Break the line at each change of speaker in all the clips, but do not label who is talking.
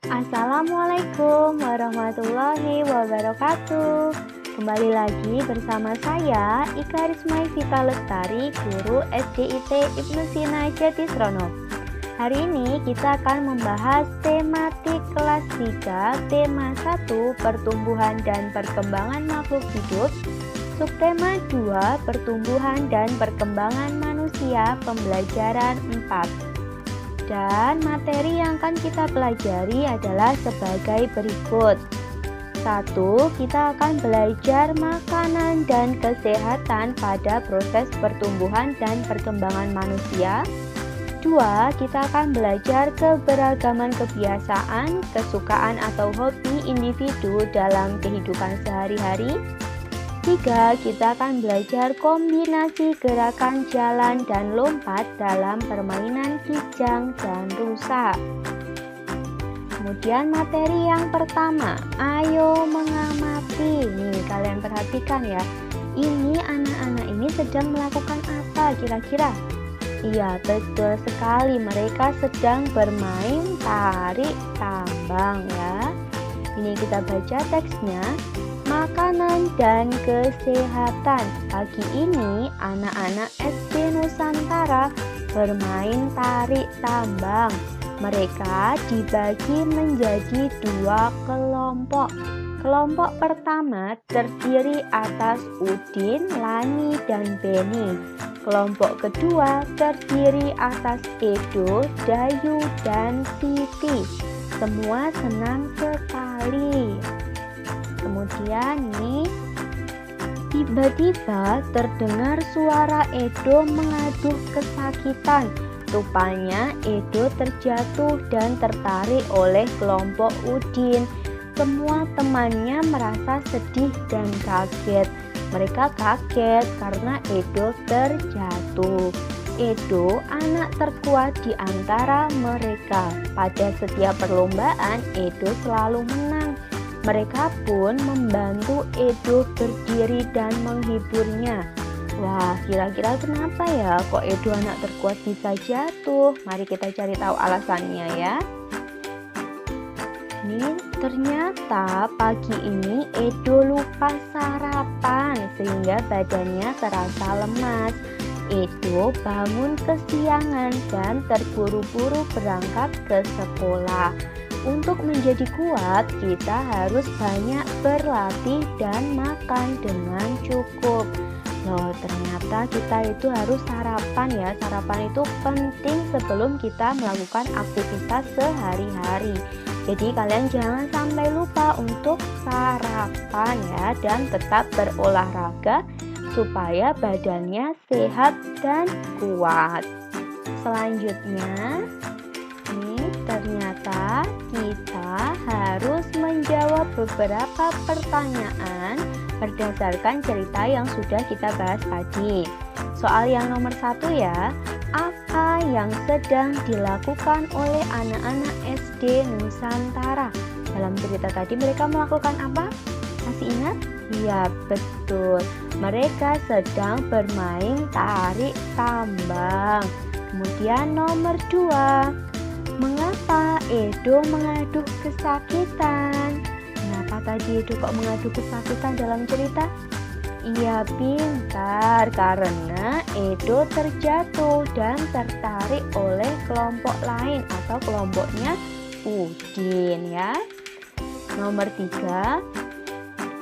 Assalamualaikum warahmatullahi wabarakatuh. Kembali lagi bersama saya Ika Rismai Vita Lestari, guru SDIT Ibnu Sina Jatisrono. Hari ini kita akan membahas tematik kelas 3, tema 1, pertumbuhan dan perkembangan makhluk hidup. Subtema 2, pertumbuhan dan perkembangan manusia, pembelajaran 4. Dan materi yang akan kita pelajari adalah sebagai berikut. 1. Kita akan belajar makanan dan kesehatan pada proses pertumbuhan dan perkembangan manusia. 2. Kita akan belajar keberagaman kebiasaan, kesukaan atau hobi individu dalam kehidupan sehari-hari. 3. Kita akan belajar kombinasi gerakan jalan dan lompat dalam permainan kijang dan rusa. Kemudian materi yang pertama, ayo mengamati. Nih, kalian perhatikan ya. Ini anak-anak ini sedang melakukan apa kira-kira? Iya, betul sekali. Mereka sedang bermain tarik tambang ya. Ini kita baca teksnya. Makanan dan kesehatan. Pagi ini anak-anak SD Nusantara bermain tarik tambang. Mereka dibagi menjadi 2 kelompok. Kelompok pertama terdiri atas Udin, Lani, dan Beni. Kelompok kedua terdiri atas Edo, Dayu, dan Siti. Semua senang sekali. Kemudian nih, tiba-tiba terdengar suara Edo mengaduh kesakitan. Rupanya Edo terjatuh dan tertarik oleh kelompok Udin. Semua temannya merasa sedih dan kaget. Mereka kaget karena Edo terjatuh. Edo anak terkuat di antara mereka. Pada setiap perlombaan, Edo selalu menang. Mereka pun membantu Edo berdiri dan menghiburnya. Wah, kira-kira kenapa ya kok Edo anak terkuat bisa jatuh? Mari kita cari tahu alasannya ya. Ini ternyata pagi ini Edo lupa sarapan sehingga badannya terasa lemas. Edo bangun kesiangan dan terburu-buru berangkat ke sekolah. Untuk menjadi kuat, kita harus banyak berlatih dan makan dengan cukup. Loh, ternyata kita itu harus sarapan ya. Sarapan itu penting sebelum kita melakukan aktivitas sehari-hari. Jadi kalian jangan sampai lupa untuk sarapan ya, dan tetap berolahraga supaya badannya sehat dan kuat. Selanjutnya, ternyata kita harus menjawab beberapa pertanyaan berdasarkan cerita yang sudah kita bahas tadi. Soal yang nomor 1 ya, apa yang sedang dilakukan oleh anak-anak SD Nusantara? Dalam cerita tadi mereka melakukan apa? Masih ingat? Iya, betul. Mereka sedang bermain tarik tambang. Kemudian nomor 2, mengapa Edo mengaduh kesakitan? Kenapa tadi Edo kok mengaduh kesakitan dalam cerita? Iya, pintar, karena Edo terjatuh dan tertarik oleh kelompok lain atau kelompoknya Udin ya. Nomor 3,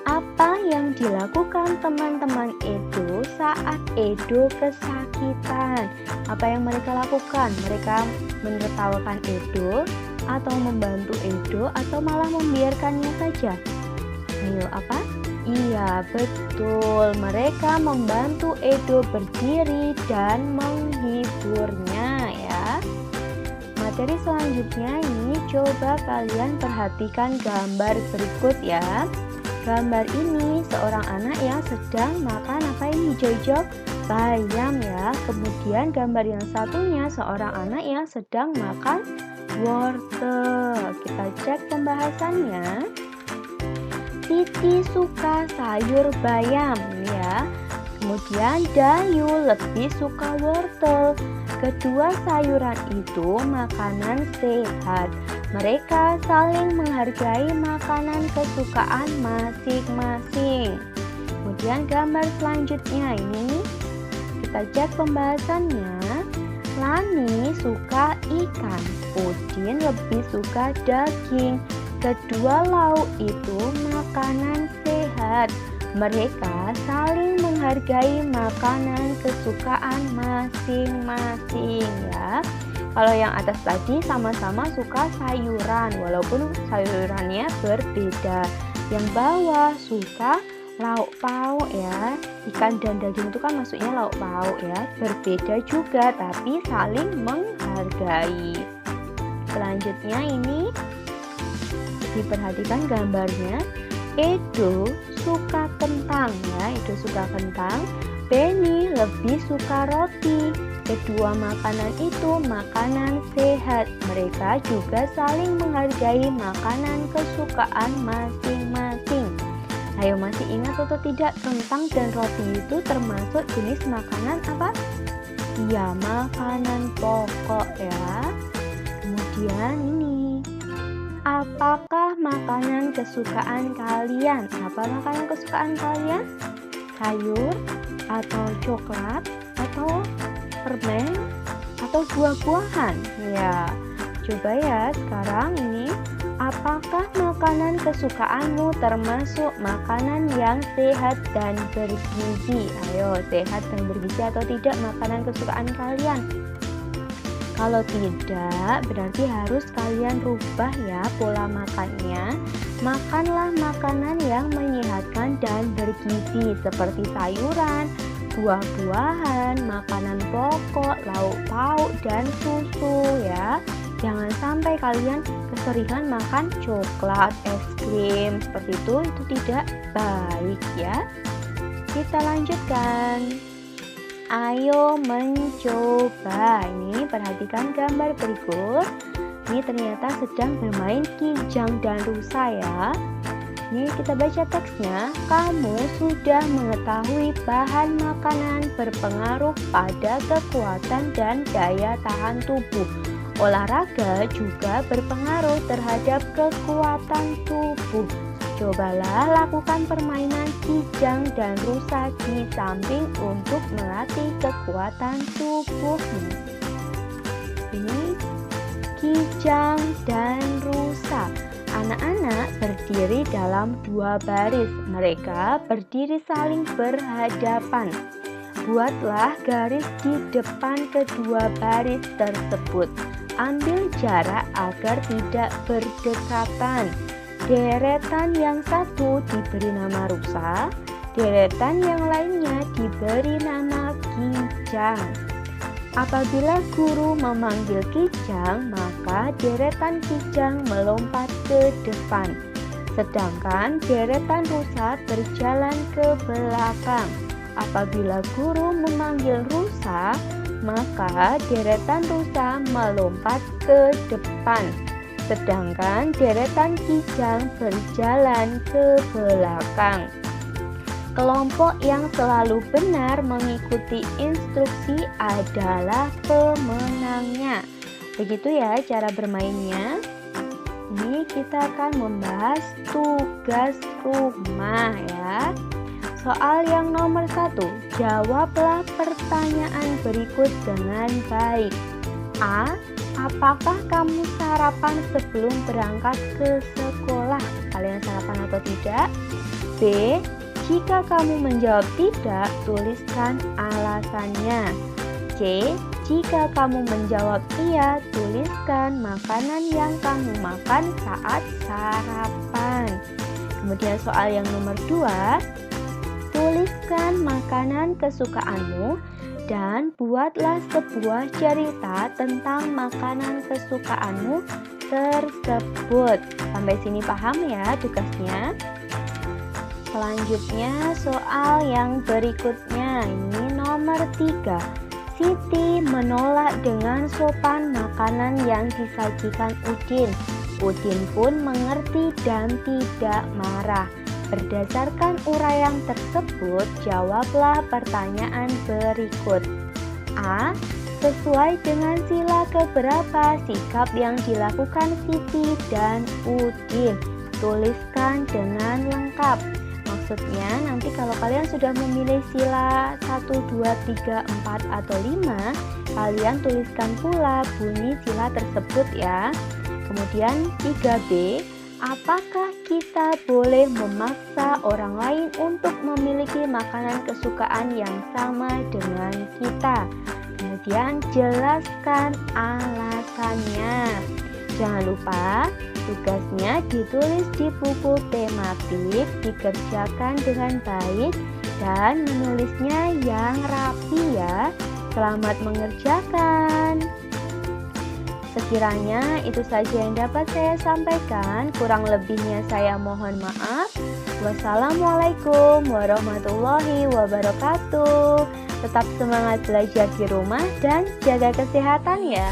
apa yang dilakukan teman-teman Edo saat Edo kesakitan? Apa yang mereka lakukan? Mereka menertawakan Edo, atau membantu Edo, atau malah membiarkannya saja? Ayo, apa? Iya, betul. Mereka membantu Edo berdiri dan menghiburnya ya. Materi selanjutnya ini coba kalian perhatikan gambar berikut ya. Gambar ini seorang anak yang sedang makan apa ini hijau-hijau? Bayam ya. Kemudian gambar yang satunya seorang anak yang sedang makan wortel. Kita cek pembahasannya. Siti suka sayur bayam ya. Kemudian Dayu lebih suka wortel. Kedua sayuran itu makanan sehat. Mereka saling menghargai makanan kesukaan masing-masing. Kemudian gambar selanjutnya ini kita cek pembahasannya. Lani suka ikan, Udin lebih suka daging. Kedua lauk itu makanan sehat. Mereka saling menghargai makanan kesukaan masing-masing ya. Kalau yang atas tadi sama-sama suka sayuran, walaupun sayurannya berbeda. Yang bawah suka lauk pauk ya. Ikan dan daging itu kan maksudnya lauk pauk ya. Berbeda juga tapi saling menghargai. Selanjutnya ini diperhatikan gambarnya. Edo suka kentang ya. Edo suka kentang. Benny lebih suka roti. Kedua makanan itu makanan sehat. Mereka juga saling menghargai makanan kesukaan masing-masing. Ayo, masih ingat atau tidak, kentang dan roti itu termasuk jenis makanan apa? Ya, makanan pokok ya. Kemudian ini, apakah makanan kesukaan kalian? Apa makanan kesukaan kalian? Sayur atau coklat atau permen atau buah-buahan? Ya, coba ya sekarang ini, apakah makanan kesukaanmu termasuk makanan yang sehat dan bergizi? Ayo, sehat dan bergizi atau tidak makanan kesukaan kalian? Kalau tidak, berarti harus kalian rubah ya pola makannya. Makanlah makanan yang menyehatkan dan bergizi seperti sayuran, buah-buahan, makanan pokok, lauk pauk, dan susu ya. Jangan sampai kalian keseringan makan coklat, es krim, seperti itu tidak baik ya. Kita lanjutkan. Ayo mencoba. Ini perhatikan gambar berikut. Ini ternyata sedang bermain kijang dan rusa ya. Ini kita baca teksnya. Kamu sudah mengetahui bahan makanan berpengaruh pada kekuatan dan daya tahan tubuh. Olahraga juga berpengaruh terhadap kekuatan tubuh. Cobalah lakukan permainan kijang dan rusa di samping untuk melatih kekuatan tubuhmu. Ini kijang dan rusa. Anak-anak berdiri dalam dua baris. Mereka berdiri saling berhadapan. Buatlah garis di depan kedua baris tersebut. Ambil jarak agar tidak berdekatan. Deretan yang satu diberi nama rusa, deretan yang lainnya diberi nama kijang. Apabila guru memanggil kijang, maka deretan kijang melompat ke depan, sedangkan deretan rusa berjalan ke belakang. Apabila guru memanggil rusa, maka deretan rusa melompat ke depan, sedangkan deretan kijang berjalan ke belakang. Kelompok yang selalu benar mengikuti instruksi adalah pemenangnya. Begitu ya cara bermainnya. Ini kita akan membahas tugas rumah ya. Soal yang nomor 1, jawablah pertanyaan berikut dengan baik. A. Apakah kamu sarapan sebelum berangkat ke sekolah? Kalian sarapan atau tidak? B. Jika kamu menjawab tidak, tuliskan alasannya. C. Jika kamu menjawab iya, tuliskan makanan yang kamu makan saat sarapan. Kemudian soal yang nomor 2, tuliskan makanan kesukaanmu dan buatlah sebuah cerita tentang makanan kesukaanmu tersebut. Sampai sini paham ya tugasnya? Selanjutnya soal yang berikutnya, ini nomor 3. Siti menolak dengan sopan makanan yang disajikan Udin. Udin pun mengerti dan tidak marah. Berdasarkan uraian tersebut, jawablah pertanyaan berikut. A. Sesuai dengan sila keberapa sikap yang dilakukan Siti dan Udin? Tuliskan dengan lengkap. Maksudnya nanti kalau kalian sudah memilih sila 1, 2, 3, 4, atau 5, kalian tuliskan pula bunyi sila tersebut ya. Kemudian 3B, apakah kita boleh memaksa orang lain untuk memiliki makanan kesukaan yang sama dengan kita? Kemudian jelaskan alasannya. Jangan lupa tugasnya ditulis di buku tematik, dikerjakan dengan baik dan menulisnya yang rapi ya. Selamat mengerjakan. Sekiranya itu saja yang dapat saya sampaikan, kurang lebihnya saya mohon maaf. Wassalamualaikum warahmatullahi wabarakatuh. Tetap semangat belajar di rumah dan jaga kesehatan ya.